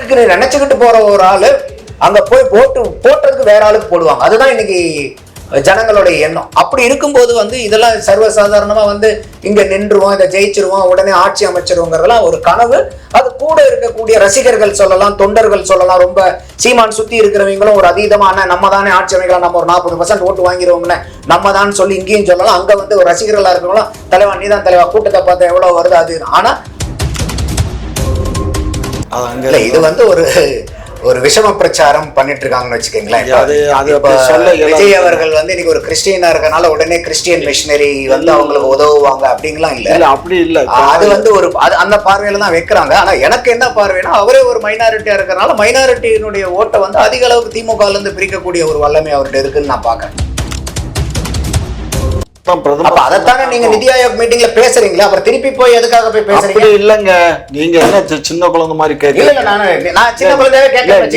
நினைச்சுக்கிட்டு போற ஒரு ஆளு அங்க போய் ஓட்டு போட்டதுக்கு வேற ஆளுக்கு போடுவாங்க. அதுதான் இன்னைக்கு ஜனங்களுடைய எண்ணம். அப்படி இருக்கும்போது இதெல்லாம் சர்வசாதாரணமா இங்க நின்றுவோம், இதை ஜெயிச்சிருவோம், உடனே ஆட்சி அமைச்சிருவோங்கிறதெல்லாம் ஒரு கனவு. அது கூட இருக்கக்கூடிய ரசிகர்கள் சொல்லலாம், தொண்டர்கள் சொல்லலாம், ரொம்ப சீமான் சுத்தி இருக்கிறவங்களும் ஒரு அதீதமான நம்ம தானே ஆட்சி அமைக்கலாம், நம்ம ஒரு 40% ஓட்டு வாங்கிடுவோம்னு நம்ம தான் சொல்லி இங்கேயும் சொல்லலாம். அங்க ஒரு ரசிகர்களா இருக்கிறவங்களும் தலைவா நீதான் தலைவா, கூட்டத்தை பார்த்தா எவ்வளவு வருது அது. ஆனா இது ஒரு விஷம பிரச்சாரம் பண்ணிட்டு இருக்காங்கன்னு வச்சுக்கீங்களேன். விஜய் அவர்கள் இன்னைக்கு ஒரு கிறிஸ்டியனா இருக்கனால உடனே கிறிஸ்டியன் மிஷினரி அவங்களுக்கு உதவுவாங்க அப்படிங்கலாம் இல்ல. அப்படி இல்ல. அது ஒரு அந்த பார்வையில தான் வைக்கிறாங்க. ஆனா எனக்கு என்ன பார்வைனா, அவரே ஒரு மைனாரிட்டியா இருக்கறனால மைனாரிட்டியினுடைய ஓட்டை அதிக அளவுக்கு திமுக இருந்து பிரிக்கக்கூடிய ஒரு வல்லமை அவர்கிட்ட இருக்குன்னு நான் பாக்குறேன். அதைத்தானே நீங்க நிதி ஆயோக் மீட்டிங்ல பேசுறீங்களா, அப்புறம் திருப்பி போய் எதுக்காக போய் பேசுறீங்க? இல்லங்க, நீங்க என்ன சின்ன குழந்தை மாதிரி கேட்கல. நான் சின்ன குழந்தையாவே கேட்கிறேன்.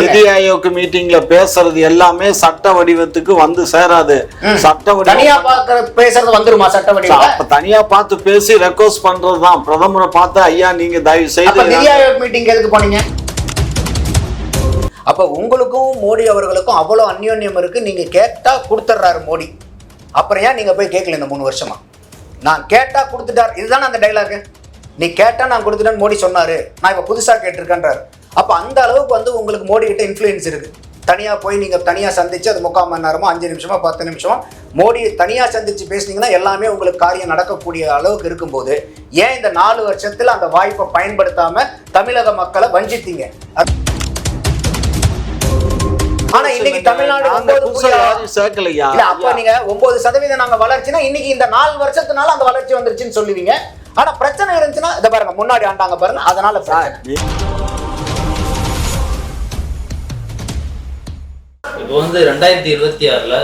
நிதி ஆயோக் மீட்டிங்ல பேசுறது எல்லாமே சட்ட வடிவத்துக்கு சேராது. சட்ட வடிவம் தனியா பேசுறது வந்துருமா சட்ட வடிவம்? அப்ப தனியா பார்த்து பேசி ரெக்வஸ்ட் பண்றதுதான். பிரதமரை பார்த்து ஐயா நீங்க தயவு செய்து நிதி ஆயோக் மீட்டிங் எதுக்கு போனீங்க? அப்ப உங்களுக்கும் மோடி அவர்களுக்கும் அவ்வளவு அந்யோன்யம் இருக்கு. நீங்க கேட்டா கொடுத்துட்றாரு மோடி, அப்புறம் ஏன் நீங்க போய் கேட்கல? இந்த 3 வருஷமா நான் கேட்டா கொடுத்துட்டார். இதுதானே அந்த டைலாக். நீ கேட்டா நான் கொடுத்துட்டேன்னு மோடி சொன்னாரு, நான் இப்ப புதுசா கேட்டிருக்கேன்றாரு. அப்ப அந்த அளவுக்கு உங்களுக்கு மோடி கிட்ட இன்ஃப்ளூயன்ஸ் இருக்கு. தனியா போய் நீங்க தனியா சந்திச்சு அது 3/4 மணி நேரமோ 5 நிமிஷமோ 10 நிமிஷமோ மோடியை தனியா சந்திச்சு பேசினீங்கன்னா எல்லாமே உங்களுக்கு காரியம் நடக்கக்கூடிய அளவுக்கு இருக்கும்போது ஏன் இந்த 4 வருஷத்துல அந்த வாய்ப்பை பயன்படுத்தாம தமிழக மக்களை வஞ்சித்தீங்க? ஆனா இன்னைக்கு தமிழ்நாடு 9% நாங்க வளர்ச்சினா இன்னைக்கு இந்த 4 வருஷத்துனால அந்த வளர்ச்சி வந்துருச்சுன்னு சொல்லுவீங்க. ஆனா பிரச்சனை இருந்துச்சுன்னா இத பாருங்க, முன்னாடி ஆண்டாங்க பாருங்க, அதனால இப்போ 2026ல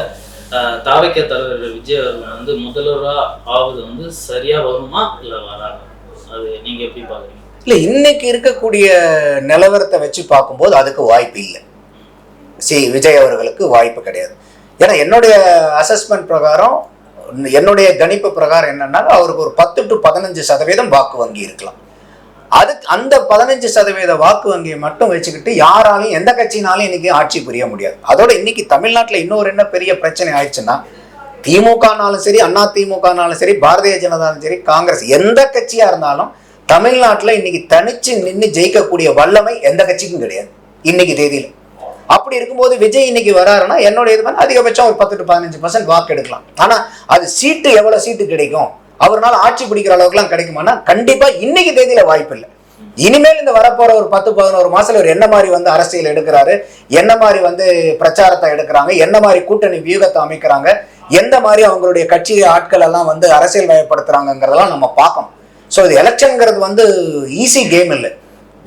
தாவைக்க தலைவர் விஜய் அவர்கள் முதல்வரா ஆவது சரியா வருமா இல்ல வராது? அது நீங்க எப்படி பாக்குறீங்க? இல்ல, இன்னைக்கு இருக்கக்கூடிய நிலவரத்தை வச்சு பார்க்கும்போது அதுக்கு வாய்ப்பு இல்லை. விஜய் அவர்களுக்கு வாய்ப்பு கிடையாது. ஏன்னா என்னுடைய அசஸ்மெண்ட் பிரகாரம், என்னுடைய கணிப்பு பிரகாரம் என்னன்னா, அவருக்கு ஒரு 10 to 15% வாக்கு வங்கி இருக்கலாம். அந்த 15% வாக்கு வங்கியை மட்டும் வச்சுக்கிட்டு யாராலையும் எந்த கட்சினாலும் இன்னைக்கு ஆட்சி புரிய முடியாது. அதோட இன்னைக்கு தமிழ்நாட்டில் இன்னொரு என்ன பெரிய பிரச்சனை ஆயிடுச்சுன்னா, திமுகனாலும் சரி, அண்ணா திமுகனாலும் சரி, பாரதிய ஜனதாலும் சரி, காங்கிரஸ், எந்த கட்சியா இருந்தாலும் தமிழ்நாட்டில் இன்னைக்கு தனிச்சு நின்று ஜெயிக்கக்கூடிய வல்லமை எந்த கட்சிக்கும் கிடையாது இன்னைக்கு தேதியில. அப்படி இருக்கும்போது விஜய் இன்னைக்கு வராருன்னா என்னோட இது அதிகபட்சம் ஒரு 10 to 15% வாக்கு எடுக்கலாம். ஆனா அது சீட்டு எவ்வளவு சீட்டு கிடைக்கும், அவரால் ஆட்சி பிடிக்கிற அளவுக்குலாம் கிடைக்குமானா கண்டிப்பா இன்னைக்கு தேதியில வாய்ப்பு இல்லை. இனிமேல் இந்த வரப்போற ஒரு 10-11 மாசத்துல ஒரு என்ன மாதிரி அரசியல் எடுக்கிறாரு, என்ன மாதிரி பிரச்சாரத்தை எடுக்கிறாங்க, என்ன மாதிரி கூட்டணி வியூகத்தை அமைக்கிறாங்க, எந்த மாதிரி அவங்களுடைய கட்சி ஆட்கள் எல்லாம் அரசியல் வயப்படுத்துறாங்கிறதெல்லாம் நம்ம பார்க்கணும். ஸோ இது எலெக்ஷன்ங்கிறது ஈஸி கேம் இல்லை.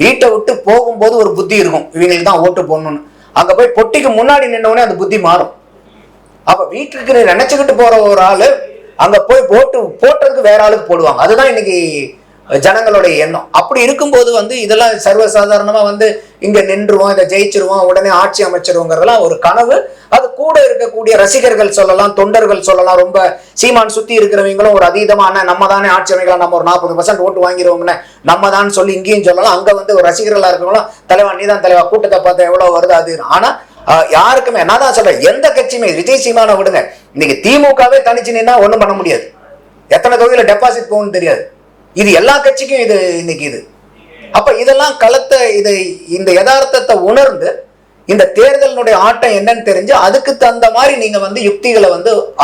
வீட்டை விட்டு போகும்போது ஒரு புத்தி இருக்கும், இவங்களுக்கு தான் ஓட்டு போடணும்னு. அங்க போய் பொட்டிக்கு முன்னாடி நின்னவுடனே அந்த புத்தி மாறும். அப்ப வீட்டுக்கு நினைச்சுக்கிட்டு போற ஒரு ஆளு அங்க போய் ஓட்டு போட்டதுக்கு வேற ஆளுக்கு போடுவாங்க. அதுதான் இன்னைக்கு ஜனங்களுடைய எண்ணம். அப்படி இருக்கும்போது இதெல்லாம் சர்வசாதாரணமா இங்க நின்றுவோம், இதை ஜெயிச்சிருவோம், உடனே ஆட்சி அமைச்சிருவோங்கிறதெல்லாம் ஒரு கனவு. அது கூட இருக்கக்கூடிய ரசிகர்கள் சொல்லலாம், தொண்டர்கள் சொல்லலாம், ரொம்ப சீமான் சுத்தி இருக்கிறவங்களும் ஒரு அதீதமான நம்ம தானே ஆட்சி அமைக்கலாம், நம்ம ஒரு 40% ஓட்டு வாங்கிடுவோம்னு நம்ம தான் சொல்லி இங்கேயும் சொல்லலாம். அங்க ஒரு ரசிகர்களா இருக்கிறவங்களும் தலைவா நீதான் தலைவா, கூட்டத்தை பார்த்தா எவ்வளவு வருது அது. ஆனா யாருக்குமே நான் தான் சொல்றேன், எந்த கட்சியுமே விஜய் சீமானை விடுங்க, இன்னைக்கு திமுகவே தனிச்சு நின்னா ஒண்ணும் பண்ண முடியாது. எத்தனை தொகையில டெபாசிட் போகணும்னு தெரியாது. இது எல்லா கட்சிக்கும் இது இன்னைக்கு இது. அப்ப இதெல்லாம் இந்த யதார்த்தத்தை உணர்ந்து இந்த தேர்தலினுடைய ஆட்டம் என்னன்னு தெரிஞ்சு அதுக்கு தகுந்த மாதிரி நீங்க யுக்திகளை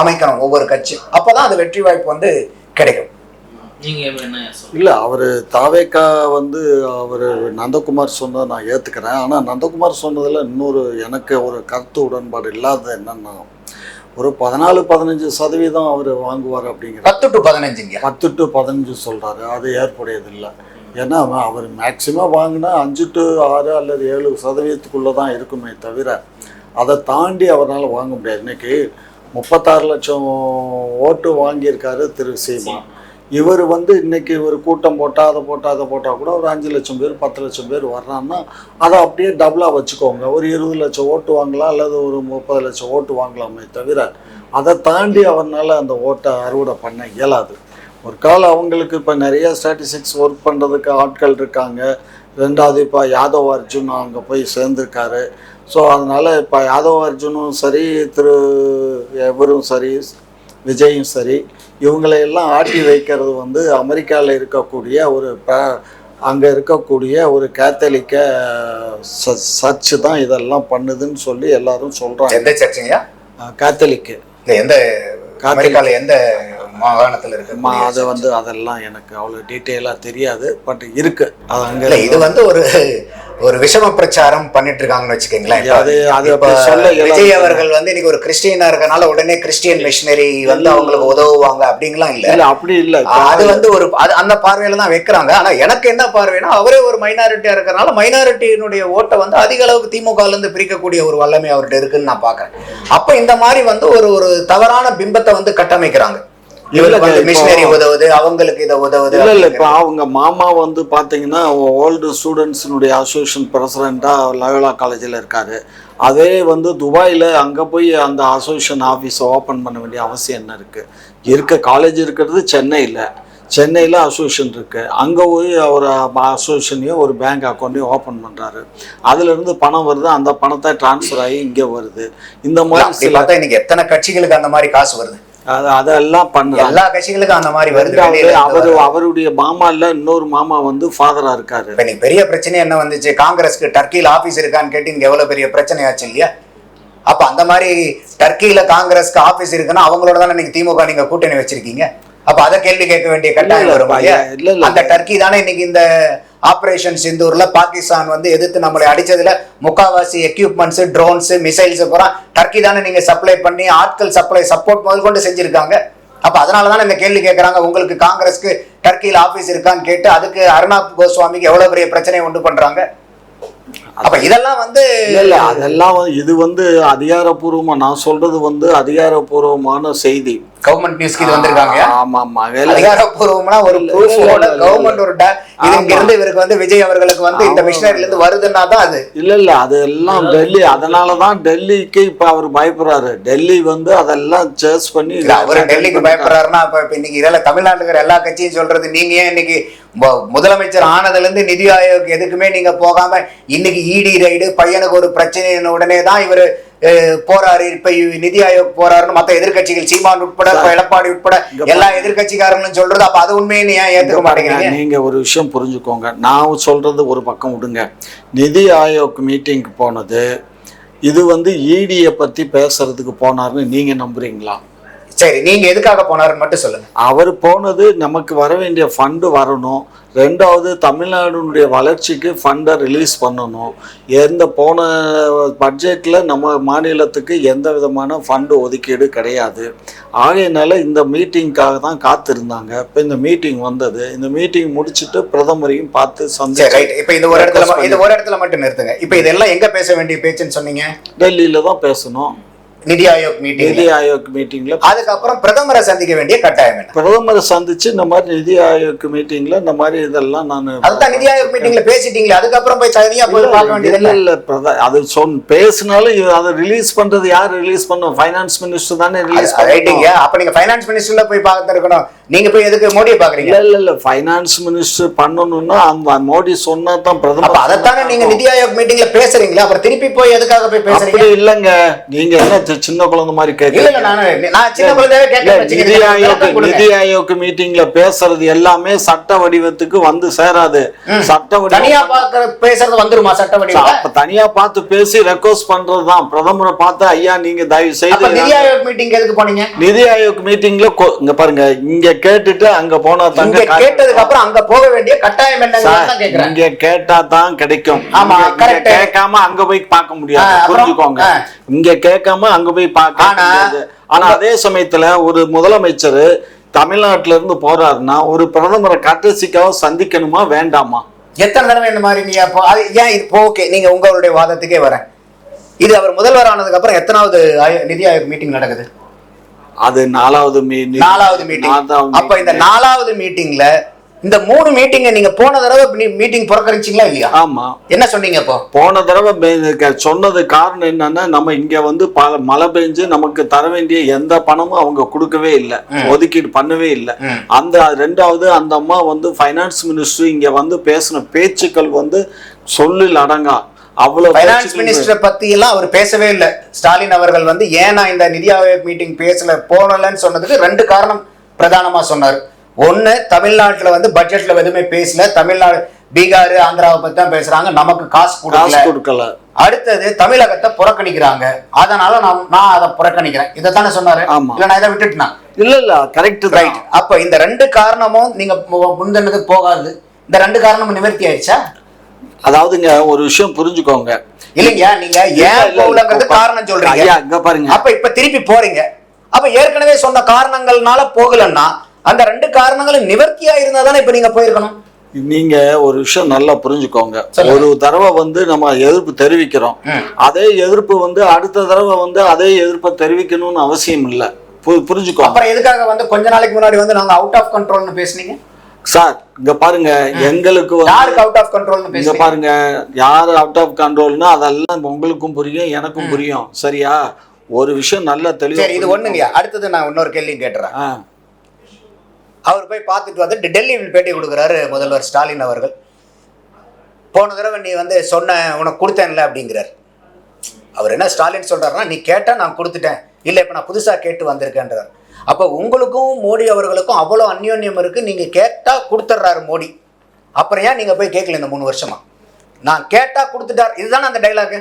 அமைக்கணும் ஒவ்வொரு கட்சியும். அப்பதான் அது வெற்றி வாய்ப்பு கிடைக்கும். இல்ல, அவரு தாவேக்கா அவரு நந்தகுமார் சொன்னதை நான் ஏத்துக்கிறேன். ஆனா நந்தகுமார் சொன்னதுல இன்னொரு எனக்கு ஒரு கருத்து உடன்பாடு இல்லாத என்னன்னா, ஒரு 14-15% அவர் வாங்குவார் அப்படிங்கிற 10 to 15 10 to 15 சொல்றாரு. அது ஏற்புடையது இல்லை. ஏன்னா அவர் மேக்சிமம் வாங்கினா 5 to 6 அல்லது 7% தான் இருக்குமே தவிர அதை தாண்டி அவரால் வாங்க முடியாது. இன்னைக்கு 36 லட்சம் ஓட்டு வாங்கியிருக்காரு திரு சீமான். இவர் இன்னைக்கு ஒரு கூட்டம் போட்டால் அதை போட்டால் கூட ஒரு 5 லட்சம் பேர் 10 லட்சம் பேர் வர்றான்னா அதை அப்படியே டபுளாக வச்சுக்கோங்க. ஒரு 20 லட்சம் ஓட்டு வாங்கலாம் அல்லது ஒரு 30 லட்சம் ஓட்டு வாங்கலாமே தவிர அதை தாண்டி அவரால் அந்த ஓட்டை அறுவடை பண்ண இயலாது. ஒரு காலம் அவங்களுக்கு இப்போ நிறைய ஸ்டாட்டிஸ்டிக்ஸ் ஒர்க் பண்ணுறதுக்கு ஆட்கள் இருக்காங்க, ரெண்டாவது இப்போ யாதவ் அர்ஜுன் அங்கே போய் சேர்ந்துருக்காரு. ஸோ அதனால் இப்போ யாதவ் அர்ஜுனும் சரி, இவரும் சரி, விஜயும் சரி, இவங்களையெல்லாம் ஆட்டி வைக்கிறது வந்து அமெரிக்காவில் இருக்கக்கூடிய அங்கே இருக்கக்கூடிய ஒரு கேத்தலிக்க சர்ச்சு தான் இதெல்லாம் பண்ணுதுன்னு சொல்லி எல்லாரும் சொல்கிறாங்க. எந்த சர்ச்சுங்கய்யா? கேத்தலிக்கு. எந்த அமெரிக்காவில் எந்த மாகாணத்தில் இருக்கு? அது வந்து அதெல்லாம் எனக்கு அவ்வளோ டீட்டெயிலாக தெரியாது. பட் இருக்கு அது அங்கே. இது வந்து ஒரு விஷம பிரச்சாரம் பண்ணிட்டு இருக்காங்கன்னு வச்சுக்கோங்களேன். விஜய் அவர்கள் வந்து இன்னைக்கு ஒரு கிறிஸ்டியனா இருக்கனால உடனே கிறிஸ்டியன் மிஷினரி வந்து அவங்களுக்கு உதவுவாங்க அப்படிங்கலாம் இல்ல. அப்படி இல்ல. அது வந்து அந்த பார்வையில தான் வைக்கிறாங்க. ஆனா எனக்கு என்ன பார்வைனா, அவரே ஒரு மைனாரிட்டியா இருக்கறனால மைனாரிட்டியினுடைய ஓட்டை வந்து அதிக அளவுக்கு திமுகல இருந்து பிரிக்கக்கூடிய ஒரு வல்லமை அவர்கிட்ட இருக்குன்னு நான் பாக்குறேன். அப்ப இந்த மாதிரி வந்து ஒரு தவறான பிம்பத்தை வந்து கட்டமைக்கிறாங்க. மிஷினரி உதவுது, அவங்களுக்கு இதை உதவுது. இல்ல இப்ப அவங்க மாமா வந்து பாத்தீங்கன்னா ஓல்டு ஸ்டூடெண்ட்ஸினுடைய அசோசியேஷன் பிரசிடென்ட்டா லயோலா காலேஜில் இருக்காரு. அதே வந்து துபாயில் அங்கே போய் அந்த அசோசியேஷன் ஆஃபீஸை ஓப்பன் பண்ண வேண்டிய அவசியம் என்ன இருக்குது? காலேஜ் இருக்கிறது சென்னையில் அசோசியேஷன் இருக்குது. அங்கே போய் ஒரு அசோசியேஷனையும் ஒரு பேங்க் அக்கௌண்ட்டையும் ஓப்பன் பண்ணுறாரு. அதுலேருந்து பணம் வருது, அந்த பணத்தை டிரான்ஸ்ஃபர் ஆகி இங்கே வருது. இந்த மாதிரி பார்த்தா இன்னைக்கு எத்தனை கட்சிகளுக்கு அந்த மாதிரி காசு வருது? அதெல்லாம் பண்ண எல்லா கட்சிகளுக்கும் அந்த மாதிரி வருது. அவருடைய மாமா இல்ல, இன்னொரு மாமா வந்து ஃபாதரா இருக்காரு. இப்ப நீங்க பெரிய பிரச்சனை என்ன வந்துச்சு? காங்கிரஸ்க்கு டர்க்கியில் ஆபீஸ் இருக்கான்னு கேட்டு இங்க எவ்வளவு பெரிய பிரச்சனை ஆச்சு இல்லையா? அப்ப அந்த மாதிரி டர்க்கியில காங்கிரஸ்க்கு ஆபீஸ் இருக்குன்னா அவங்களோட தானே இன்னைக்கு திமுக நீங்க கூட்டணி வச்சிருக்கீங்க. அப்ப அதை கேள்வி கேட்க வேண்டிய கட்டாயம் வரும். அந்த டர்க்கி தானே இன்னைக்கு இந்த ஆபரேஷன் சிந்தூர்ல பாகிஸ்தான் வந்து எதிர்த்து நம்மளை அடிச்சதுல முக்காவாசி எக்யூப்மெண்ட்ஸ், ட்ரோன்ஸ், மிசைல்ஸ் பூரா டர்க்கி தானே நீங்க சப்ளை பண்ணி ஆட்கள் சப்போர்ட் முதல் கொண்டு செஞ்சிருக்காங்க. அப்ப அதனாலதானே இந்த கேள்வி கேட்கறாங்க, உங்களுக்கு காங்கிரஸ்க்கு டர்க்கியில் ஆபீஸ் இருக்கான்னு கேட்டு அதுக்கு அர்னாப் கோஸ்வாமிக்கு எவ்வளவு பெரிய பிரச்சனையை உண்டு பண்றாங்க. அப்ப இதெல்லாம் வந்து அதெல்லாம் இது வந்து அதிகாரப்பூர்வமா நான் சொல்றது வந்து அதிகாரப்பூர்வமான செய்தி. கவர்மெண்ட் நியூஸ்க்கு இது வந்திருக்காங்க. ஆமா ஆமா, அதிகாரப்பூர்வமான ஒரு ப்ரூஃபோட கவர்மெண்ட் ஒரு இங்க இருந்து இவருக்கு வந்து விஜய் அவர்களுக்கு வந்து இந்த மிஷனரில இருந்து வருதுன்னா தான் அது. இல்ல அதெல்லாம் டெல்லி. அதனாலதான் டெல்லிக்கு இப்ப அவர் பயப்படுறாரு. டெல்லி வந்து அதெல்லாம் சேர்ச் பண்ணி அவர் டெல்லிக்கு பயப்படுறாருன்னா இப்ப இன்னைக்கு இதெல்லாம் தமிழ்நாட்டுல எல்லா கட்சியும் சொல்றது, நீங்க ஏன் இன்னைக்கு முதலமைச்சர் ஆனதுல இருந்து நிதி ஆயோக் எதுக்குமே நீங்க போகாம இன்னைக்கு இடி ரைடு பையனுக்கு ஒரு பிரச்சனை உடனே தான் இவரு போறாரு. இப்ப நிதி ஆயோக் போறாருன்னு மத்த எதிர்கட்சிகள் சீமான் உட்பட எடப்பாடி உட்பட எல்லா எதிர்கட்சிக்காரங்களும் சொல்றது. அப்ப அது உண்மையை ஏன் ஏத்துக்க மாட்டேங்கிறீங்க? நீங்க ஒரு விஷயம் புரிஞ்சுக்கோங்க. நான் சொல்றது ஒரு பக்கம் விடுங்க. நிதி ஆயோக் மீட்டிங்க்கு போனது இது வந்து இடியை பத்தி பேசுறதுக்கு போனாருன்னு நீங்க நம்புறீங்களா? சரி, நீங்க எதுக்காக போனாருன்னு மட்டும் சொல்லுங்க. அவர் போனது நமக்கு வர வேண்டிய ஃபண்டு வரணும். ரெண்டாவது தமிழ்நாடுடைய வளர்ச்சிக்கு ஃபண்டை ரிலீஸ் பண்ணணும். போன பட்ஜெட்டில் நம்ம மாநிலத்துக்கு எந்த விதமான ஃபண்டு ஒதுக்கீடு கிடையாது. ஆகையினால இந்த மீட்டிங்காக தான் காத்திருந்தாங்க. இப்போ இந்த மீட்டிங் வந்தது. இந்த மீட்டிங் முடிச்சுட்டு பிரதமரையும் பார்த்து சந்திச்சு. இப்போ இந்த ஒரு இடத்துல மட்டும் நிறுத்துங்க. இப்போ இதெல்லாம் எங்க பேச வேண்டிய பேச்சுன்னு சொன்னீங்க? டெல்லியில தான் பேசணும். நிதி ஆயோக் மீட்டிங்ல அதுக்கப்புறம் பிரதமரை சந்திக்க வேண்டிய கட்டாயம் என்ன? பிரதமரை சந்திச்சு இந்த மாதிரி நிதி ஆயோக் மீட்டிங்ல இந்த மாதிரி இதெல்லாம் நான் அதுதான் நிதி ஆயோக் மீட்டிங்ல பேசிட்டீங்களே, அதுக்கப்புறம் போய் தனியா போய் பார்க்க வேண்டியது இல்ல. அது பேசினாலும் அதை ரிலீஸ் பண்றது யார் ரிலீஸ் பண்ணும்? ஃபைனான்ஸ் மினிஸ்டர் தானே ரிலீஸ் பண்ணிட்டீங்க. அப்ப நீங்க ஃபைனான்ஸ் மினிஸ்டர்ல போய் பார்த்து இருக்கணும். நீங்க போய் எதுக்கு மோடியை பாக்குறீங்க? இல்ல ஃபைனான்ஸ் மினிஸ்டர் பண்ணணும்னா அந்த மோடி சொன்னா தான் பிரதமர். அதைத்தானே நீங்க நிதி ஆயோக் மீட்டிங்ல பேசுறீங்களா? அப்புறம் திருப்பி போய் எதுக்காக போய் பேசுறீங்க? இல்லங்க, நீங்க என்ன சின்ன குழந்தை மாதிரி நிதி ஆயோக் மீட்டிங்ல பேசுறது எல்லாமே சட்ட வடிவத்துக்கு வந்து சேராது. சட்ட பேசுறது வந்துருமா? சட்ட வடிவம் தனியா பார்த்து பேசி ரெக்வஸ்ட் பண்றதுதான். பிரதமரை பார்த்து ஐயா நீங்க தயவு செய்து நிதி ஆயோக் மீட்டிங் எதுக்கு போனீங்க? நிதி ஆயோக் மீட்டிங்ல இங்க பாருங்க, இங்க கேட்டுட்டு அங்க போனா தாங்க, கேட்டதுக்கு அப்புறம் அங்க போக வேண்டிய கட்டாயம் என்ன? இங்க கேட்டா தான் கிடைக்கும். கேட்காம அங்க போய் பார்க்க முடியாது. புரிஞ்சுக்கோங்க. இங்க கேட்காம அங்க போய் பார்க்க முடியாது. ஆனா அதே சமயத்துல ஒரு முதலமைச்சர் தமிழ்நாட்டுல இருந்து போறாருன்னா ஒரு பிரதமரை கட்டசிக்காக சந்திக்கணுமா வேண்டாமா? எத்தனை தடவை இந்த மாதிரி நீங்க உங்களுடைய வாதத்துக்கே வரேன். இது அவர் முதல்வர் ஆனதுக்கு அப்புறம் எத்தனாவது நிதி ஆயோக் மீட்டிங் நடக்குது? அது நாலாவது மீட்டிங். அப்ப இந்த 4வது மீட்டிங்ல இந்த 3 மீட்டிங்கை நீங்க போன தடவை மீட்டிங் புறக்கணிச்சிங்களா இல்லையா? ஆமா. என்ன சொன்னீங்க அப்போ? போன தடவை சொன்னது காரணம் என்னன்னா, நம்ம இங்க வந்து மழை பெஞ்சு நமக்கு தர வேண்டிய எந்த பணமும் அவங்க கொடுக்கவே இல்லை, ஒதுக்கீடு பண்ணவே இல்லை. அந்த 2வது அந்த அம்மா வந்து ஃபைனான்ஸ் மினிஸ்டர் இங்க வந்து பேசின பேச்சுக்கள் வந்து சொல்லில் அடங்கா. அவ்வளவு ஃபைனான்ஸ் மினிஸ்டரை பத்தி எல்லாம் அவர் பேசவே இல்லை. ஸ்டாலின் அவர்கள் வந்து ஏன் நான் இந்த நிதி ஆயோக் மீட்டிங் போனலன்னு சொன்னதுக்கு 2 காரணம் பிரதானமா சொன்னார். ஒண்ணு, தமிழ்நாட்டுல வந்து பட்ஜெட்ல எதுவுமே பேசல, தமிழ்நாடு பீகார் ஆந்திராவை பத்தி தான் பேசுறாங்க, நமக்கு காசு கொடுக்கல. அடுத்தது, தமிழகத்தை புறக்கணிக்கிறாங்க, அதனால நான் அதை புறக்கணிக்கிறேன், இதைத்தானே சொன்னாரு. இல்ல நான் இதை விட்டுட்டேன். இல்ல கரெக்ட் ரைட். அப்ப இந்த 2 காரணமும் நீங்க முந்தினதுக்கு போகாது, இந்த 2 காரணமும் நிவர்த்தி ஆயிடுச்சா? அதாவதுங்க ஒரு விஷயம் புரிஞ்சுக்கோங்க. இல்லைங்க, நீங்க ஏன் போகலங்கிறது காரணம் சொல்றீங்க. இங்க பாருங்க, அப்ப இப்ப திருப்பி போறீங்க. அப்ப ஏற்கனவே சொன்ன காரணங்கள்னால போகலன்னா அந்த 2 காரணங்களும் நிவர்த்தியா இருந்தா தானே இப்ப நீங்க போயிருக்கணும். நீங்க ஒரு விஷயம் நல்லா புரிஞ்சுக்கோங்க. ஒரு தடவை வந்து நம்ம எதிர்ப்பு தெரிவிக்கிறோம், அதே எதிர்ப்பு வந்து அடுத்த தடவை வந்து அதே எதிர்ப்பை தெரிவிக்கணும்னு அவசியம் இல்லை. புரிஞ்சுக்கோங்க. அப்புறம் எதுக்காக வந்து கொஞ்ச நாளைக்கு முன்னாடி வந்து நாங்க அவுட் ஆஃப் கண்ட்ரோல்னு பேசுனீங்க சார்? இங்க பாருங்க, எங்களுக்கு யாருக்கு அவுட் ஆஃப் கண்ட்ரோல்னு இங்க பாருங்க, யாரு அவுட் ஆஃப் கண்ட்ரோல்னா அதெல்லாம் உங்களுக்கும் புரியும், எனக்கும் புரியும். சரியா? ஒரு விஷயம் நல்லா தெளிவா. இது ஒண்ணுங்க. அடுத்தது நான் இன்னொரு கேள்வி கேட்டுறேன். அவர் போய் பார்த்துட்டு வந்து டெல்லியில் பேட்டி கொடுக்குறாரு முதல்வர் ஸ்டாலின் அவர்கள். போன தடவை நீ வந்து சொன்ன உனக்கு கொடுத்தேன்ல அப்படிங்கிறார். அவர் என்ன ஸ்டாலின் சொல்றாருன்னா, நீ கேட்டா நான் கொடுத்துட்டேன், இல்லை இப்போ நான் புதுசாக கேட்டு வந்திருக்கேன்றார். அப்போ உங்களுக்கும் மோடி அவர்களுக்கும் அவ்வளோ அந்யோன்யம் இருக்கு, நீங்க கேட்டா கொடுத்துட்றாரு மோடி. அப்புறம் ஏன் நீங்க போய் கேட்கல இந்த 3 வருஷமா? நான் கேட்டா கொடுத்துட்டார், இதுதானே அந்த டைலாக்.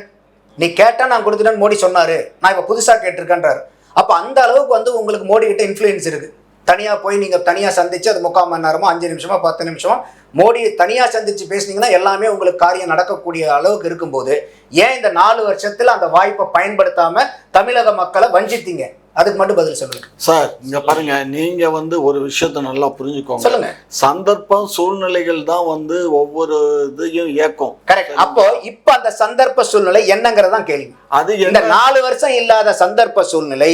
நீ கேட்டா நான் கொடுத்துட்டேன்னு மோடி சொன்னாரு, நான் இப்போ புதுசாக கேட்டிருக்கேன்றாரு. அப்போ அந்த அளவுக்கு வந்து உங்களுக்கு மோடி கிட்ட இன்ஃப்ளூயன்ஸ் இருக்கு. தனியாக போய் நீங்கள் தனியாக சந்திச்சு அது 3/4 மணி நேரமோ 5 நிமிஷமோ 10 நிமிஷமோ மோடியை தனியாக சந்திச்சு பேசுனீங்கன்னா எல்லாமே உங்களுக்கு காரியம் நடக்கக்கூடிய அளவுக்கு இருக்கும்போது ஏன் இந்த 4 வருஷத்துல அந்த வாய்ப்பை பயன்படுத்தாம தமிழக மக்களை வஞ்சித்தீங்க? அதுக்கு மட்டும் பதில் சொல்லுங்க சார். இங்க பாருங்க, நீங்க வந்து ஒரு விஷயத்த நல்லா புரிஞ்சுக்கோங்க. சொல்லுங்க. சந்தர்ப்பம் சூழ்நிலைகள் தான் வந்து ஒவ்வொரு இதையும் இயக்கும். கரெக்ட். அப்போ இப்ப அந்த சந்தர்ப்ப சூழ்நிலை என்னங்கிறதான் கேள்வி. அது இந்த 4 வருஷம் இல்லாத சந்தர்ப்ப சூழ்நிலை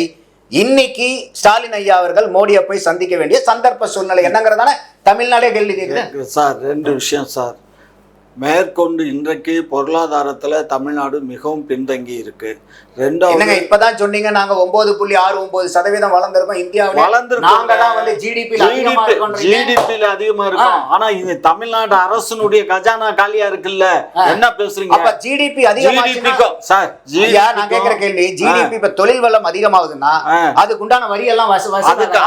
இன்னைக்கு ஸ்டாலின் ஐயா அவர்கள் மோடியை போய் சந்திக்க வேண்டிய சந்தர்ப்ப சூழ்நிலை என்னங்கிறதான தமிழ்நாடே கேள்வி கேட்குது சார். 2 விஷயம் சார். மேற்கொண்டு இன்றைக்கு பொருளாதாரத்துல தமிழ்நாடு மிகவும் பின்தங்கி இருக்கு. 2வது, இப்பதான் சொன்னீங்க நாங்க 9.69% வளர்ந்திருக்கோம். இந்தியாவில் நாங்க தான் வந்து ஜிடிபில அதிகமா இருக்கும். ஆனா இது தமிழ்நாடு அரசுனுடைய கஜானா காலியா இருக்குல்ல, என்ன பேசுறீங்க? அப்ப ஜிடிபி அதிகமாச்சுன்னா சார், நான் கேக்குற கேள்வி, ஜிடிபி இப்ப தொழில் வளம் அதிகமாகுதுன்னா அதுக்கு உண்டான வரி எல்லாம்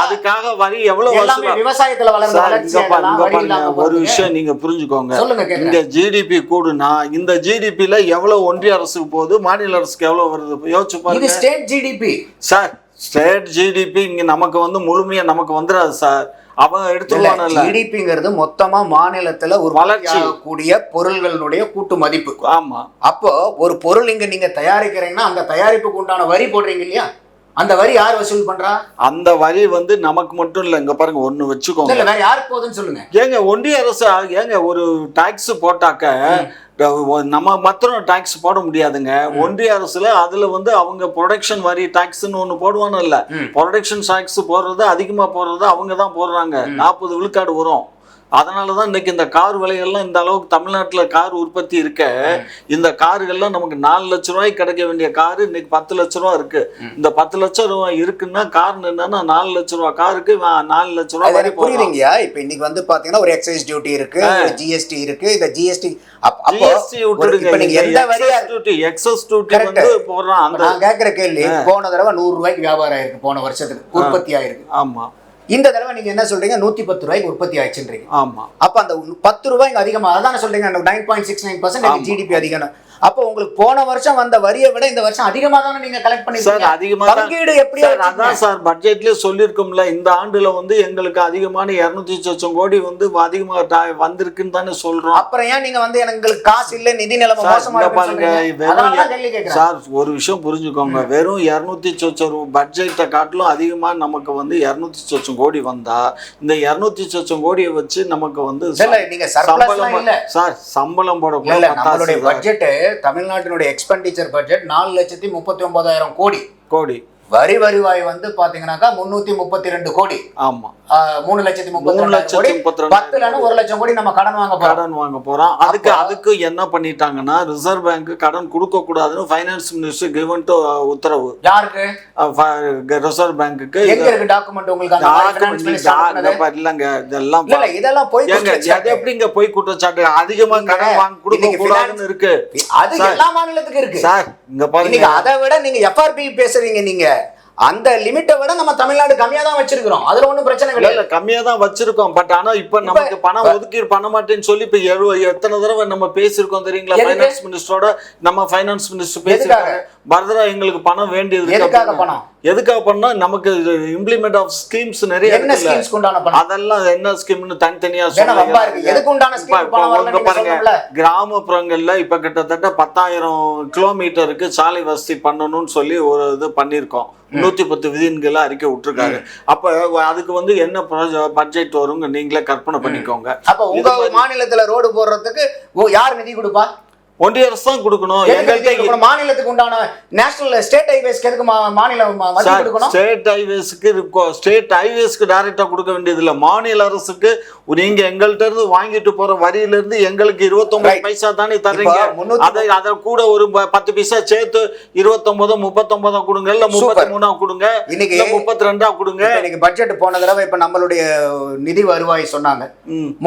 அதுக்காக வரி எவ்வளவு விவசாயத்துல வளர்ந்து. ஒரு விஷயம் நீங்க புரிஞ்சுக்கோங்க. சொல்லுங்க. ஜிடிபி கூடுனா இந்த ஜிடிபில எவ்வளவு ஒன்றிய அரசுக்கு போகுது, மாநில அரசுக்கு எவ்வளவு வருது யோசிச்சு பாருங்க. இது state GDP sir. State GDP இங்க நமக்கு வந்து முழுமையா நமக்கு வந்துடாது சார். அவன் எடுத்துருவான ஜிடிபிங்கிறது மொத்தமா மாநிலத்துல ஒரு வளர்ச்சி கூடிய பொருள்களுடைய கூட்டு மதிப்பு. ஆமா. அப்போ ஒரு பொருள் இங்க நீங்க தயாரிக்கிறீங்கன்னா அந்த தயாரிப்புக்கு உண்டான வரி போடுறீங்க இல்லையா? அந்த வரி யார் வசூல் பண்றா? அந்த வரி வந்து நமக்கு மட்டும் இல்ல. இங்க பாருங்க, ஒண்ணு வச்சுக்கோங்க. இல்ல வேற யாருக்கு போகுதுன்னு சொல்லுங்க. ஏங்க ஒன்றிய அரசு ஏங்க ஒரு டாக்ஸ் போட்டாக்க நம்ம மாத்திரம் டாக்ஸ் போட முடியாதுங்க. ஒன்றிய அரசுல அதுல வந்து அவங்க ப்ரொடக்ஷன் வரி டாக்ஸ்ன்னு ஒண்ணு போடுவானு இல்ல, ப்ரொடக்ஷன் டாக்ஸ் போடுறது அதிகமா போடுறது அவங்க தான் போடுறாங்க. 40 விழுக்காடு வரும். அதனாலதான் இன்னைக்கு இந்த கார் விலைகள்லாம் இந்த அளவுக்கு தமிழ்நாட்டுல கார் உற்பத்தி இருக்க, இந்த கார்கள்லாம் நமக்கு 4 லட்சம் ரூபாய்க்கு கிடைக்க வேண்டிய காரு இன்னைக்கு 10 லட்சம் ரூபாய் இருக்கு. இந்த 10 லட்சம் ரூபாய் இருக்குன்னா காரணம் என்னன்னா 4 லட்சம் ரூபாய் காருக்கு 4 லட்சம் ரூபாய் புரியுதுங்கயா. இப்ப இன்னைக்கு வந்து பாத்தீங்கன்னா ஒரு எக்ஸைஸ் டியூட்டி இருக்கு, ஜிஎஸ்டி இருக்கு. இந்த ஜிஎஸ்டி நான் கேக்குற கேள்வி, போன தடவை 100 ரூபாய்க்கு வியாபாரம் ஆயிருக்கு, போன வருஷத்துக்கு உற்பத்தி ஆயிருக்கு. ஆமா. இந்த தடவை நீங்க என்ன சொல்றீங்க? 110 ரூபாய்க்கு உற்பத்தி ஆயிடுச்சுன்றீங்க. ஆமா. அப்ப அந்த 10 ரூபாய்க்கு அதிகமா அதான சொல்றீங்க. 9.69% ஜிடிபி அதிகம். அப்போ உங்களுக்கு போன வருஷம் வந்த வரியை விட இந்த வருஷம் அதிகமா தானே நீங்க கலெக்ட் பண்ணிருக்கீங்க. அதிகமா பங்கீடு எப்படியோ அதான் சார் பட்ஜெட்லயே சொல்லிருக்கோம்ல, இந்த ஆண்டுல வந்து எங்களுக்கு அதிகமான 200 லட்சம் கோடி வந்து அதிகமா வந்திருக்குன்னு தானே சொல்றோம். அப்புறம் ஏன் நீங்க வந்து எங்களுக்கு காசு இல்ல, நிதி நிலைமை மோசமா பாருங்க. சார் ஒரு விஷயம் புரிஞ்சுக்கோங்க, வெறும் 200 லட்சம் பட்ஜெட்டை காட்டிலும் அதிகமா நமக்கு வந்து 200 லட்சம் கோடி வந்தா இந்த 200 லட்சம் கோடியை வச்சு நமக்கு வந்து நீங்க சம்பளம் இல்ல சார், சம்பளம் போடக்கூடாது. நம்மளுடைய பட்ஜெட் தமிழ்நாட்டினுடைய எக்ஸ்பெண்டிச்சர் பட்ஜெட் 4,39,000 கோடி. வரி வருவாய் வந்து பாத்தீங்கன்னாக்கா 332 கோடி. ஆமா, 3,32,000 கோடி. 10 1 லட்சம் கோடி நம்ம கடன் வாங்க போறோம். அதுக்கு என்ன பண்ணிட்டாங்கன்னா, ரிசர்வ் பேங்க் கடன் கொடுக்க கூடாதுன்னு ஃபைனான்ஸ் மினிஸ்டர் கிவன் டு உத்தரவு. யாருக்கு? ரிசர்வ் பேங்க்கு. எங்க இருக்கு டாக்குமெண்ட் உங்களுக்கு? இல்லங்க, இதெல்லாம் இதெல்லாம் போய் எப்படிங்க போய் குற்றச்சாட்டு? அதிகமா கடன் வாங்க கொடுக்க கூடாதுன்னு இருக்கு. அது எல்லா மாநிலத்துக்கும் இருக்கு சார். இங்க பாருங்க, அதை விட நீங்க எஃப்ஆர்பி பேசுறீங்க. நீங்க அந்த லிமிட்டை விட நம்ம தமிழ்நாடு கம்மியா தான் வச்சிருக்கிறோம். அதுல ஒண்ணும் பிரச்சனை கிடையாது. கம்மியா தான் வச்சிருக்கோம். பட் ஆனா இப்ப நமக்கு பணம் ஒதுக்கீடு பண்ண மாட்டேன்னு சொல்லி இப்ப எத்தனை தடவை நம்ம பேசியிருக்கோம் தெரியுங்களா? ஃபைனான்ஸ் மினிஸ்டரோட நம்ம ஃபைனான்ஸ் மினிஸ்டர் பேசிருக்காங்க. பரதரா எங்களுக்கு பணம் வேண்டியது. எதுக்காக பண்ணா நமக்கு இம்ப்ளிமெண்ட் ஆஃப் ஸ்கீம்ஸ் நிறைய இருக்கு. அதெல்லாம் என்ன ஸ்கீம்னு தனித்தனியா பாருங்க. கிராமப்புறங்கள்ல இப்ப கிட்டத்தட்ட 10,000 கிலோமீட்டருக்கு சாலை வசதி பண்ணணும்னு சொல்லி ஒரு இது பண்ணிருக்கோம். 110 விதிகளை அறிக்கை விட்டுருக்காரு. அப்ப அதுக்கு வந்து என்ன பட்ஜெட் வருங்க நீங்களே கற்பனை பண்ணிக்கோங்க. அப்ப உங்க மாநிலத்துல ரோடு போடுறதுக்கு யார் நிதி கொடுப்பா? ஒன்றிய அரசு தான் கொடுக்கணும். மாநிலத்துக்கு உண்டான நேஷனல் ஸ்டேட் ஹைவேஸ்க்கு எதுக்கு மாநிலம் கொடுக்கணும்? ஸ்டேட் ஹைவேஸ்க்கு டைரக்டா கொடுக்க வேண்டியது இல்ல. மாநில அரசுக்கு நீங்க எங்கள்கிட்ட இருந்து வாங்கிட்டு போற வரியில இருந்து எங்களுக்கு 29 பைசா தானே தர்றீங்க. அதை கூட ஒரு 10 பைசா சேர்த்து 29 39 கொடுங்க, இல்ல 33 கொடுங்க, இன்னைக்கு 32 கொடுங்க. இன்னைக்கு பட்ஜெட் போன தடவை இப்ப நம்மளுடைய நிதி வருவாய் சொன்னாங்க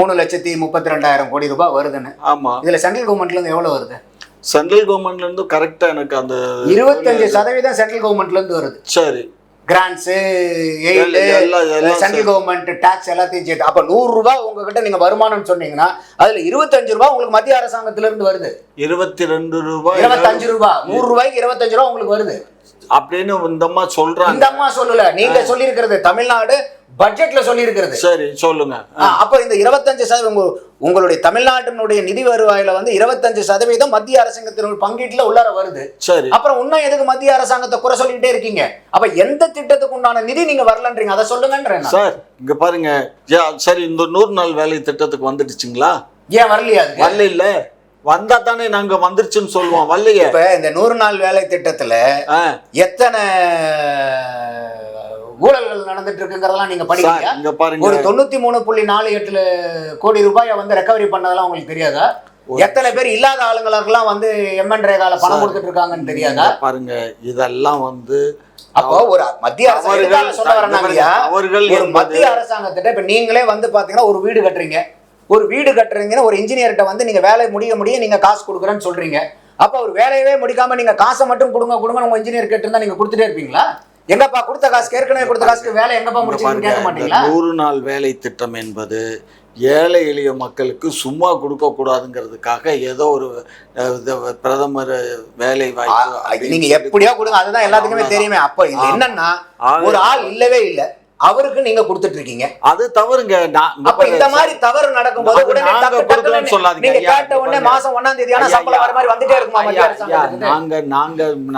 3,32,000 கோடி ரூபாய் வருதுன்னு. ஆமா, இதுல சென்ட்ரல் கவர்மெண்ட்ல இருந்து எவ்வளவு வருது? சென்ட்ரல் கவர்மெண்ட்ல இருந்து கரெக்டா எனக்கு அந்த 25% சென்ட்ரல் கவர்மெண்ட்ல இருந்து வருது. சரி, கிராண்ட்ஸ், சென்ட்ரல் கவர்மெண்ட் டாக்ஸ் எல்லாத்தையும் சேர்த்து. அப்ப 100 ரூபாய் உங்ககிட்ட நீங்க வருமானம் சொன்னீங்கன்னா அதுல 25 ரூபாய் உங்களுக்கு மத்திய அரசாங்கத்துல இருந்து வருது. 22 ரூபாய், 25 ரூபாய், 100 ரூபாய்க்கு 25 ரூபாய் உங்களுக்கு வருது அப்படின்னு இந்த அம்மா சொல்றாங்க. இந்த அம்மா சொல்லல, நீங்க சொல்லி இருக்கிறது தமிழ்நாடு பட்ஜெட்ல சொல்லி இருக்கிறது. சரி, சொல்லுங்க. அப்ப இந்த 25% உங்களுடைய தமிழ்நாட்டினுடைய நிதி வருவாயில வந்து 25% மத்திய அரசாங்கத்தினுடைய பங்கீட்டுல உள்ளார வருது. சரி, அப்புறம் இன்னும் எதுக்கு மத்திய அரசாங்கத்தை குறை சொல்லிட்டே இருக்கீங்க? அப்ப எந்த திட்டத்துக்கு உண்டான நிதி நீங்க வரலன்றீங்க, அதை சொல்லுங்கன்றேன் சார். இங்க பாருங்க, சரி, இந்த 100 நாள் வேலை திட்டத்துக்கு வந்துடுச்சுங்களா? ஏன் வரலையா? வரல. இல்ல, வந்தா தானே நாங்க வந்துருச்சுன்னு சொல்லுவோம். வரலையே. இப்ப இந்த 100 நாள் வேலை திட்டத்துல எத்தனை ஊழல்கள் நடந்துட்டு இருக்குங்கிறதெல்லாம் நீங்க படிக்கிறீங்க. ஒரு 93.48 கோடி ரூபாயை வந்து ரெக்கவரி பண்ணதெல்லாம் உங்களுக்கு தெரியாதா? எத்தனை பேர் இல்லாத ஆளுங்களுக்கெல்லாம் வந்து எம்என் ரேகால பணம் கொடுத்துட்டு இருக்காங்கன்னு தெரியாதா? பாருங்க, இதெல்லாம் வந்து அப்போ ஒரு மத்திய அரசாங்கம் சொல்ல வராங்க. அவர்கள் மத்திய அரசாங்கத்திட்ட இப்ப நீங்களே வந்து பாத்தீங்கன்னா ஒரு வீடு கட்டுறீங்கன்னா ஒரு இன்ஜினியர்கிட்ட வந்து நீங்க வேலை முடிய நீங்க காசு கொடுக்குறேன்னு சொல்றீங்க. அப்ப ஒரு வேலையவே முடிக்காம நீங்க காசை மட்டும் கொடுங்க உங்க இன்ஜினியர் கேட்டிருந்தா நீங்க கொடுத்துட்டே இருப்பீங்களா? எங்கப்பா கொடுத்த காசு, ஏற்கனவே கொடுத்த காசுக்கு வேலை எங்கப்பா முடிச்சுன்னு கேட்க மாட்டீங்களா? 100 நாள் வேலை திட்டம் என்பது ஏழை எளிய மக்களுக்கு சும்மா கொடுக்க கூடாதுங்கிறதுக்காக ஏதோ ஒரு பிரதமர் வேலை வாய்ப்பு நீங்க எப்படியோ கொடுங்க, அதுதான் எல்லாத்துக்குமே தெரியுமே. அப்ப இது என்னன்னா ஒரு ஆள் இல்லவே இல்லை, அவருக்கு நீங்க கொடுத்துட்டு இருக்கீங்க. அது தவறுங்க. அப்ப இந்த மாதிரி தவறு நடக்கும்போது உடனே நீங்க கேட்ட உடனே மாசம் 1ஆம் தேதி ஆனா சம்பளம் வர மாதிரி வந்துட்டே இருக்குமா?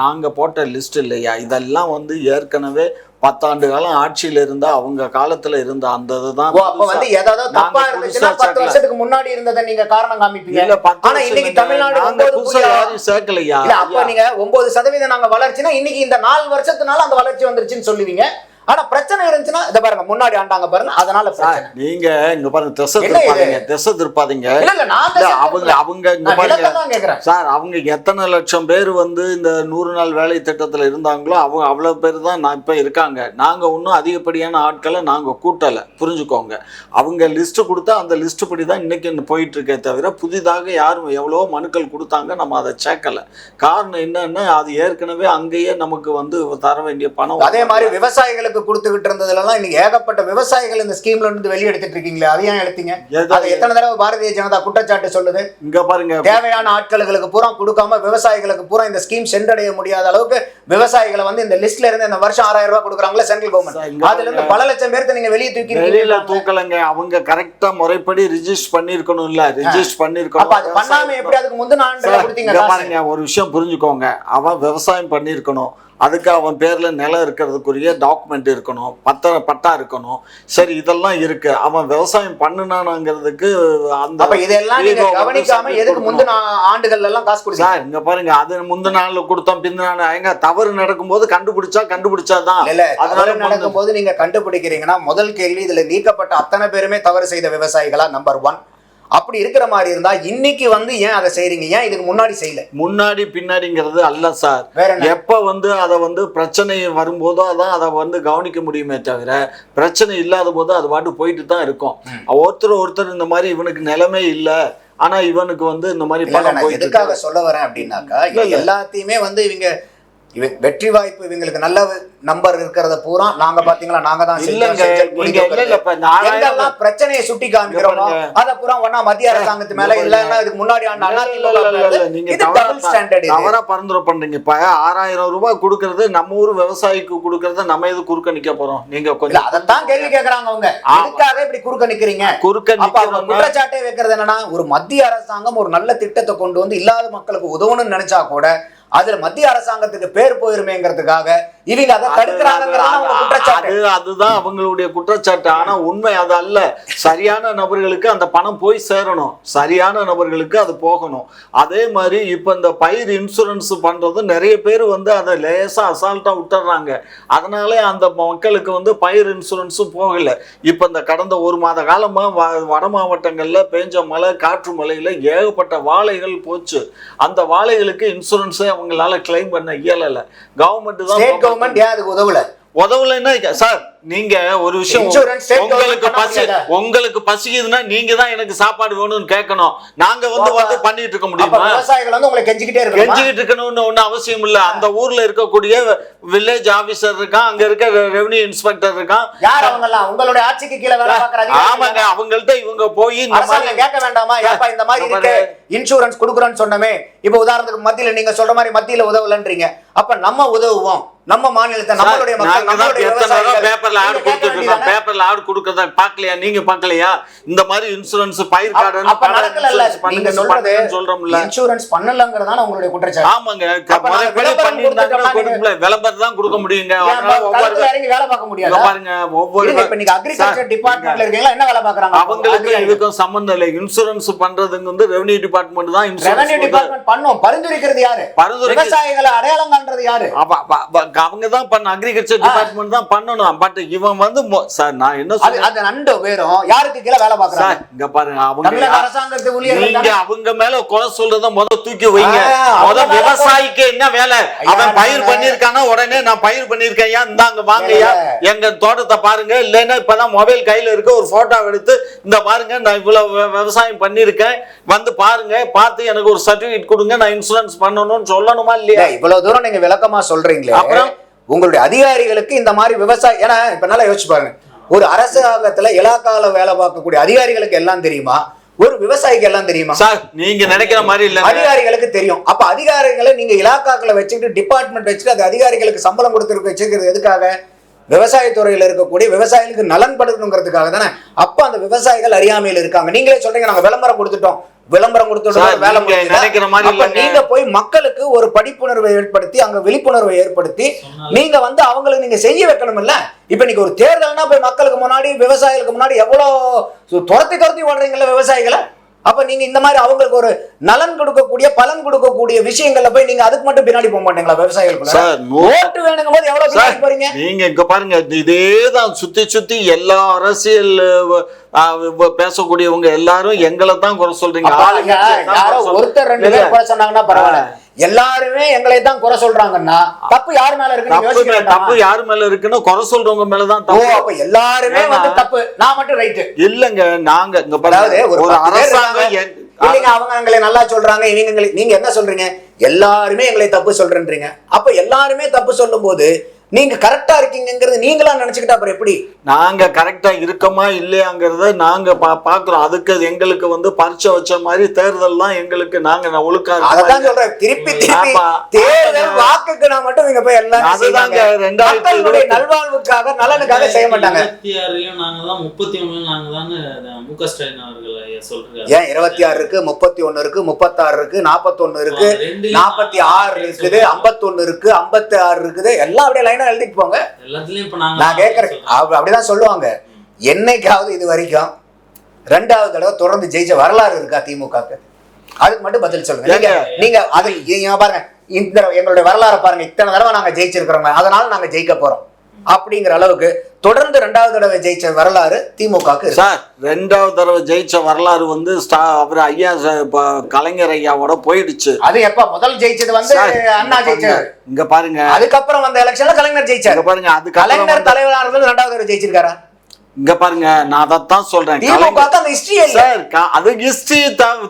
நாங்க போட்ட லிஸ்ட் இல்லையா, இதெல்லாம் வந்து ஏற்கனவே 10 ஆண்டு காலம் ஆட்சியில இருந்தா அவங்க காலத்துல இருந்த அந்த இதுதான். அப்ப வந்து ஏதாவது தப்பா இருந்துச்சுன்னா 10 வருஷத்துக்கு முன்னாடி இருந்ததை நீங்க காரணம் காமிப்பீங்க. ஆனா இன்னைக்கு தமிழ்நாடு 9 சேர்க்கலையா? அப்ப நீங்க 9% நாங்க வளர்ச்சினா இன்னைக்கு இந்த 4 வருஷத்துனால அந்த வளர்ச்சி வந்துருச்சுன்னு சொல்லுவீங்க. ஆனா பிரச்சனை இருந்துச்சுன்னா இத பாருங்க, முன்னாடி ஆண்டாங்க பாருங்க, அதனால பிரச்சனை. நீங்க இங்க பாருங்க, திசை திருப்பாதீங்க. அவங்க இங்க பாருங்க சார், அவங்க எத்தனை லட்சம் பேர் வந்து இந்த 100 நாள் வேலை திட்டத்துல இருந்தாங்களோ அவங்க அவ்வளவு பேர் தான் நான் இப்ப இருக்காங்க. நாங்க இன்னும் அதிகப்படியான ஆட்களை நாங்க கூட்டல, புரிஞ்சுக்கோங்க. அவங்க லிஸ்ட் கொடுத்தா அந்த லிஸ்ட் படி தான் இன்னைக்கு போயிட்டு இருக்கே தவிர புதிதாக யாரும் எவ்வளவோ மனுக்கள் கொடுத்தாங்க, நம்ம அதை சேர்க்கல. காரணம் என்னன்னா அது ஏற்கனவே அங்கேயே நமக்கு வந்து தர வேண்டிய பணம். அதே மாதிரி விவசாயிகளுக்கு கொடுத்துக்கிட்டு இருந்ததுலாம் இன்னைக்கு ஏகப்பட்ட விவசாயிகள் இந்த ஸ்கீம்ல இருந்து வெளியே எடுத்துட்டு இருக்கீங்களே, அதை ஏன் எடுத்தீங்க? அதை எத்தனை தடவை பாரதிய ஜனதா குற்றச்சாட்டு சொல்லுது? இங்க பாருங்க, தேவையான ஆட்களுக்கு பூரா கொடுக்காம விவசாயிகளுக்கு பூரா இந்த ஸ்கீம் சென்றடைய முடியாத அளவுக்கு விவசாயிகளை வந்து இந்த லிஸ்ட்ல இருந்து இந்த வருஷம் 6000 ரூபாய் கொடுக்குறாங்களே சென்ட்ரல் கவர்மெண்ட், அதுல இருந்து பல லட்சம் பேருக்கு நீங்க வெளியே தூக்கலங்க. அவங்க கரெக்டா முறைப்படி ரிஜிஸ்டர் பண்ணிருக்கணும். இல்ல ரிஜிஸ்டர் பண்ணிருக்கணும். அது பண்ணாம எப்படி அதுக்கு முந்தின ஆண்டு கொடுத்தீங்க? பாருங்க, ஒரு விஷயம் புரிஞ்சுக்கோங்க, அவன் விவசாயம் பண்ணிருக்கணும், அதுக்கு அவன் பேர்ல நிலம் இருக்கிறதுக்குரிய டாக்குமெண்ட் இருக்கணும், பட்டா இருக்கணும். சரி, இதெல்லாம் இருக்கு. அவன் விவசாயம் பண்ணுனாங்கிறதுக்கு அந்த அப்ப இதெல்லாம் நீங்க கவனிக்காம எதுக்கு முந்தின ஆண்டுகள்ல எல்லாம் காசு கொடுத்தீங்க? சார் இங்க பாருங்க, அது முந்தின நாள்ல கொடுத்தோம், பிந்தின நாள் எங்க தவறு நடக்கும்போது கண்டுபிடிச்சாதான். இல்ல, தவறு நடக்கும்போது நீங்க கண்டுபிடிக்கிறீங்கன்னா முதல் கேள்வி, இதுல நீக்கப்பட்ட அத்தனை பேருமே தவறு செய்த விவசாயிகளா? நம்பர் 1. அப்படி இருக்கிற மாதிரி இருந்தா இன்னைக்கு ஏன் அதை செய்றீங்க? ஏன் இதுக்கு முன்னாடி செய்யல? முன்னாடி பின்னாடிங்கிறது அல்ல சார். வேற என்ன? எப்ப அதை பிரச்சனை வரும்போதோ அதான் அதை கவனிக்க முடியுமே தவிர, பிரச்சனை இல்லாத போது அது பாட்டு போயிட்டு தான் இருக்கும். ஒருத்தர் இந்த மாதிரி இவனுக்கு நிலைமை இல்ல, ஆனா இவனுக்கு இந்த மாதிரி பணம் போயிட்டு. எதுக்காக சொல்ல வரேன் அப்படின்னாக்கா, எல்லாத்தையுமே இவங்க வெற்றி வாய்ப்பு இவங்களுக்கு நல்ல நம்பர் இருக்கிறத பூரா நாங்க பாத்தீங்களா, நாங்க தான் பிரச்சனையை சுட்டி காமிக்கிறோம். அத பூரா ஒன்னா மத்திய அரசாங்கத்து மேல இல்ல, இதுக்கு முன்னாடி தவறா பரிந்துரை பண்றீங்க. இப்ப 6000 ரூபாய் கொடுக்கறது நம்ம ஊர் விவசாயிக்கு கொடுக்கறத நம்ம எது குறுக்க நிக்க போறோம்? நீங்க கொஞ்சம் அதைத்தான் கேள்வி கேக்குறாங்க அவங்க. எதுக்காக இப்படி குறுக்க நிக்கிறீங்க? குற்றச்சாட்டே வைக்கிறது என்னன்னா, ஒரு மத்திய அரசாங்கம் ஒரு நல்ல திட்டத்தை கொண்டு வந்து இல்லாத மக்களுக்கு உதவணும்னு நினைச்சா கூட அதுல மத்திய அரசாங்கத்துக்கு பேர் போயிருமேங்கிறதுக்காக இவங்க அதை தடுக்கிறாங்க. அதுதான் அவங்களுடைய குற்றச்சாட்டு. ஆனா உண்மை அது அல்ல. சரியான நபர்களுக்கு அந்த பணம் போய் சேரணும், சரியான நபர்களுக்கு அது போகணும். அதே மாதிரி இப்ப இந்த பயிர் இன்சூரன்ஸ் பண்றது நிறைய பேர் அதை லேசா அசால்ட்டா விட்டுறாங்க. அதனாலே அந்த மக்களுக்கு பயிர் இன்சூரன்ஸும் போகல. இப்ப இந்த கடந்த 1 மாத காலமா வட மாவட்டங்கள்ல பெஞ்ச மழை, காற்று மழையில ஏகப்பட்ட வாழைகள் போச்சு. அந்த வாழைகளுக்கு இன்சூரன்ஸே அவங்களால கிளைம் பண்ண இயலல. கவர்மெண்ட் தான் உதவுலன்னா சார், நீங்க ஒரு விஷயம், உங்களுக்கு பசிக்குதுன்னா நீங்க தான் எனக்கு சாப்பாடு வேணும்னு கேட்கணும். நாங்க பண்ணிட்டு இருக்க முடியுமா? விவசாயிகள் கெஞ்சிக்கிட்டே இருக்கணும்னு ஒண்ணு அவசியம் இல்ல. அந்த ஊர்ல இருக்கக்கூடிய வில்லேஜ் ஆபீசர் இருக்கான், அங்க இருக்க ரெவென்யூ இன்ஸ்பெக்டர் இருக்கான். யார் அவங்க எல்லாம்? உங்களுடைய ஆட்சிக்கு கீழ வேலை பார்க்கறாங்க. ஆமாங்க, அவங்கள்ட்ட இவங்க போய் கேட்க வேண்டாமா? ஏப்பா இந்த மாதிரி இருக்கு, இன்சூரன்ஸ் கொடுக்குறோன்னு சொன்னமே. இப்ப உதாரணத்துக்கு மத்தியில நீங்க சொல்ற மாதிரி மத்தியில உதவலன்றீங்க. அப்ப நம்ம உதவுவோம். நம்ம மாநிலத்தை, நம்மளுடைய மக்கள், நம்மளுடைய பேப்பர்ல ஆட் கொடுத்துருக்கோம். பேப்பர்ல ஆட் கொடுக்கறத பாக்கலையா? நீங்க பாக்கலையா? இந்த மாதிரி இன்சூரன்ஸ் பயிர் கார்டு நீங்க சொல்றது சொல்றோம்ல, இன்சூரன்ஸ் பண்ணலங்கறதான உங்களுடைய குற்றச்சாட்டு. ஆமாங்க, விளம்பரம் தான் கொடுக்க முடியுங்க. வேலை பார்க்க முடியாது பாருங்க. ஒவ்வொரு இப்ப நீங்க அக்ரிகல்ச்சர் டிபார்ட்மெண்ட்ல இருக்கீங்களா, என்ன வேலை பார்க்கறாங்க? அவங்களுக்கு இதுக்கும் சம்பந்தம் இல்லை. இன்சூரன்ஸ் பண்றதுக்கு ரெவென்யூ டிபார்ட்மெண்ட் தான். ரெவென்யூ டிபார்ட்மெண்ட் பண்ணும். பரிந்துரைக்கிறது யாரு? விவசாயிகளை அடையாளம் காண்றது யாரு? அவங்க தான் பண்ண, அக்ரிகல்ச்சர் டிபார்ட்மெண்ட் தான் பண்ணணும். பட் இவன் சார், நான் என்ன சொல்றேன், அது 2 பேரும் யாருக்கு கீழ வேலை பார்க்கறாங்க? இங்க பாருங்க, அவங்க அரசாங்கத்து ஊழியர்கள். நீங்க அவங்க மேல குறை சொல்றத முதல்ல தூக்கி வைங்க. முதல்ல விவசாயிக்கு என்ன வேலை? அவன் பயிர் பண்ணிருக்கானா உடனே நான் பயிர் பண்ணிருக்கேன், இந்தாங்க வாங்கயா, எங்க தோட்டத்தை பாருங்க. இல்லைன்னா இப்பதான் மொபைல் கையில இருக்க, ஒரு போட்டோ எடுத்து இந்த பாருங்க, நான் இவ்வளவு விவசாயம் பண்ணிருக்கேன், பாருங்க, பார்த்து எனக்கு ஒரு சர்டிபிகேட் கொடுங்க, நான் இன்சூரன்ஸ் பண்ணணும்னு சொல்லணுமா இல்லையா? இவ்வளவு தூரம் நீங்க விளக்கமா சொல்றீங்களே, அப்புறம் உங்களுடைய அதிகாரிகளுக்கு இந்த மாதிரி விவசாயம், ஏன்னா இப்ப நல்லா யோசிச்சு பாருங்க, ஒரு அரசாங்கத்துல இலாக்கால வேலை பார்க்கக்கூடிய அதிகாரிகளுக்கு எல்லாம் தெரியுமா? ஒரு விவசாயிக்கு எல்லாம் தெரியுமா? சார் நீங்க நினைக்கிற மாதிரி இல்ல, அதிகாரிகளுக்கு தெரியும். அப்ப அதிகாரிகளை நீங்க இலாக்காக்களை வச்சுக்கிட்டு, டிபார்ட்மெண்ட் வச்சுட்டு, அது அதிகாரிகளுக்கு சம்பளம் கொடுத்து வச்சிருக்கிறது எதுக்காக? விவசாயத்துறையில இருக்கக்கூடிய விவசாயிகளுக்கு நலன் படுத்தணுங்கிறதுக்காக தானே. அப்ப அந்த விவசாயிகள் அறியாமையில் இருக்காங்க. நீங்களே சொல்றீங்க, நாங்க விளம்பரம் கொடுத்துட்டோம். நீங்க போய் மக்களுக்கு ஒரு படிப்புணர்வை ஏற்படுத்தி, அங்க விழிப்புணர்வை ஏற்படுத்தி நீங்க அவங்களுக்கு நீங்க செய்ய வைக்கணும் இல்ல. இப்ப நீங்க ஒரு தேர்தல்னா போய் மக்களுக்கு முன்னாடி, விவசாயிகளுக்கு முன்னாடி எவ்வளவு துரத்தி ஓடுறீங்கல்ல விவசாயிகளை. அப்ப நீங்க இந்த மாதிரி அவங்களுக்கு ஒரு நலன் கொடுக்கக்கூடிய, பலன் கொடுக்கக்கூடிய விஷயங்கள்ல போய் நீங்க அதுக்கு மட்டும் பின்னாடி போக மாட்டீங்களா? விவசாயிகளுக்கு ஓட்டு வேணுங்க போது எவ்வளவு பின்னாடி போறீங்க? நீங்க இங்க பாருங்க, இதேதான் சுத்தி எல்லா அரசியல் பேசக்கூடியவங்க எல்லாரும் எங்களை தான் குறை சொல்றீங்க. ஒருத்தர் 2 பேர் குறை சொன்னாங்கன்னா பரவாயில்ல, எல்லாருமே எங்களை தான் குறை சொல்றாங்கன்னா தப்பு யாரு மேல இருக்கு? தப்பு யாரு மேல இருக்குன்னு குறை சொல்றவங்க மேலதான் தப்பு. அப்ப எல்லாருமே தப்பு, நான் மட்டும் ரைட் இல்லங்க. நாங்க இங்க ஒரு அரசாங்கம் இல்லைங்க, அவங்க எங்களை நல்லா சொல்றாங்க, இவங்க நீங்க என்ன சொல்றீங்க? எல்லாருமே எங்களை தப்பு சொல்றேன்றீங்க. அப்ப எல்லாருமே தப்பு சொல்லும் போது நீங்க கரெக்டா இருக்கீங்கிறது நீங்களா நினைச்சுக்கிட்டா அப்புறம் எப்படி? நாங்க கரெக்டா இருக்கோமா இல்லையாங்கிறத நாங்க பாக்குறோம். அதுக்கு எங்களுக்கு வந்து பரிச்சை வச்ச மாதிரி தேர்தல் தான் எங்களுக்கு நாங்க ஒழுக்கா அதான் சொல்றேன். திருப்பி தேர்தல் வாக்குக்கு நான் மட்டும் இங்க போய் எல்லாம் அதுதாங்க 2020 நல்வாழ்வுக்காக நலனுக்காக செய்ய மாட்டாங்க. 26 நாங்க தான் 31 நாங்க தான் மு.க. ஸ்டாலின் அவர்கள் சொல்றாங்க. ஏன் 26 இருக்கு, 31 இருக்கு, 36 இருக்கு, 41 இருக்கு, 46 இருக்குது, 51 இருக்கு, 56 இருக்குது, எல்லாம் அப்படியே லைனா எழுதிட்டு போங்க. எல்லாத்துலயும் இப்ப நான் கேட்கறேன், அப்படிதான் சொல்லுவாங்க. என்னைக்காவது இது வரைக்கும் 2வது தடவை தொடர்ந்து ஜெயிச்ச வரலாறு இருக்கா திமுகக்கு? அதுக்கு மட்டும் பதில் சொல்லுங்க. நீங்க அது பாருங்க, இந்த எங்களுடைய வரலாறு பாருங்க, இத்தனை தடவை நாங்க ஜெயிச்சிருக்கிறோங்க, அதனால நாங்க ஜெயிக்க போறோம் அப்படிங்கிற அளவுக்கு தொடர்ந்து 2வது தடவை ஜெயிச்ச வரலாறு திமுகக்கு. சார் 2வது தடவை ஜெயிச்ச வரலாறு வந்து அவர் ஐயா கலைஞர் ஐயாவோட போயிடுச்சு. அது எப்ப முதல் ஜெயிச்சது வந்து அண்ணா ஜெயிச்சாரு. இங்க பாருங்க, அதுக்கப்புறம் வந்த எலெக்ஷன்ல கலைஞர் ஜெயிச்சாரு. பாருங்க, அது கலைஞர் தலைவரானது 2வது தடவை ஜெயிச்சிருக்காரா? இங்க பாருங்க, நான் அதைத்தான் சொல்றேன். அது ஹிஸ்டரி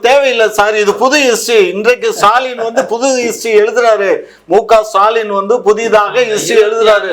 தேவையில்லை சார், இது புது ஹிஸ்டரி. இன்றைக்கு ஸ்டாலின் வந்து புது ஹிஸ்டரி எழுதுறாரு. மு.க. ஸ்டாலின் வந்து புதிதாக ஹிஸ்டரி எழுதுறாரு.